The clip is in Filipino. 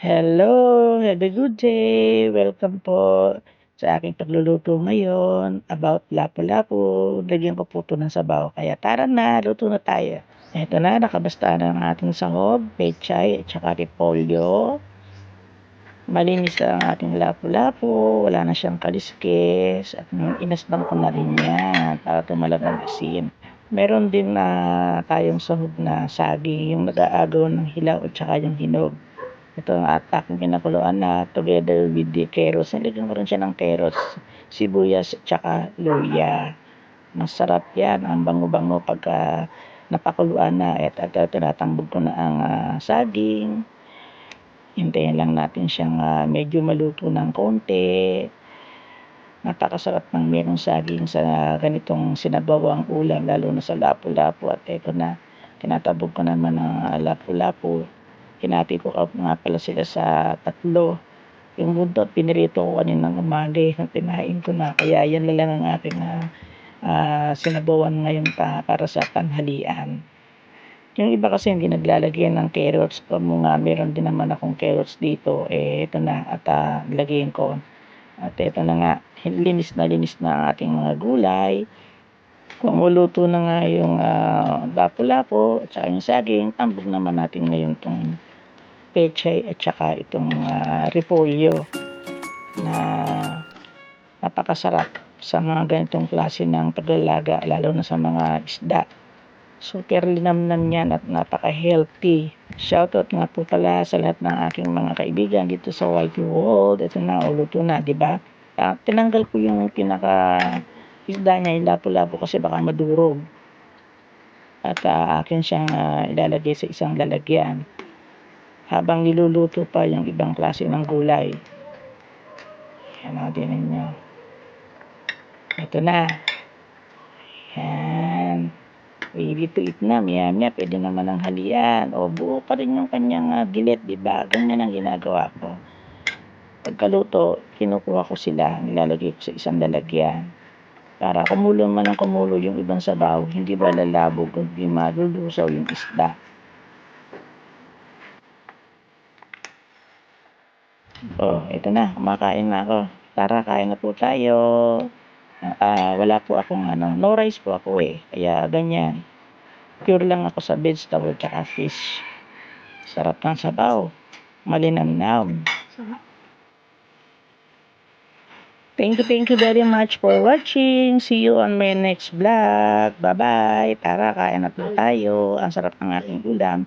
Hello, have a good day. Welcome po sa aking pagluluto ngayon about lapu-lapu. Lagyan ko po ito ng sabaw. Kaya tara na, luto na tayo. Ito na, nakabasta na ang ating sahog, pechay, at saka repolyo. Malinis na ang ating lapu-lapu. Wala na siyang kaliskis. At inasbang ko na rin yan para tumalab ang asin. Meron din na tayong sahog na saging, yung nag-aagaw ng hilaw at saka yung hinog. Ito ang aking pinakuluan na together with the carrots. Nilagyan ko rin siya ng carrots, sibuyas, at saka luya. Masarap yan. Ang bango-bango pagka napakuluan na. At tinatambog ko na ang saging. Hintayin lang natin siyang medyo maluto ng konti. Napakasarap ng merong saging sa ganitong sinabawang ulam, lalo na sa lapu-lapu. At ito na, tinatabog ko naman ng lapu-lapu. Hinati ko nga pala sila sa 3. Yung buntot, pinirito ko kaninang umaga, tinahin ko na. Kaya yan na lang ang ating sinabawan ngayon para sa tanghalian. Yung iba kasi hindi naglalagyan ng carrots. Kung meron din naman akong carrots dito, ito na at lagyan ko. At ito na nga, linis na ang ating mga gulay. Kung uluto na nga yung lapu-lapu at saka yung saging, tambog naman natin ngayon itong pechay at saka itong repolyo na napakasarap sa mga ganitong klase ng paglalaga, lalo na sa mga isda. Super linamnam yan at napaka-healthy. Shoutout nga po pala sa lahat ng aking mga kaibigan dito sa Whitey World. Ito na, uluto na, di ba? Tinanggal ko yung isda niya, yung lapu-lapu kasi baka madurog. At akin siyang ilalagay sa isang lalagyan habang niluluto pa yung ibang klase ng gulay. Yan natin ninyo. Ito na. Yan. Ready to eat na. Maya pwede naman ang halian. O buo pa rin yung kanyang gilet, diba? Ganyan ang ginagawa ko. Pagkaluto, kinukuha ko sila. Nilalagay ko sa isang lalagyan. Para kumulo man ang kumulo yung ibang sabaw, hindi ba lalabog, hindi malulusaw yung isda. Ito na, kumakain na ako. Tara, kain na po tayo. Wala po akong no rice po ako kaya ganyan. Pure lang ako sa vegetable tsaka fish. Sarap ng sabaw. Malinamnam. Thank you very much for watching. See you on my next vlog. Bye-bye. Tara, kain na po tayo. Ang sarap ng aking ulam.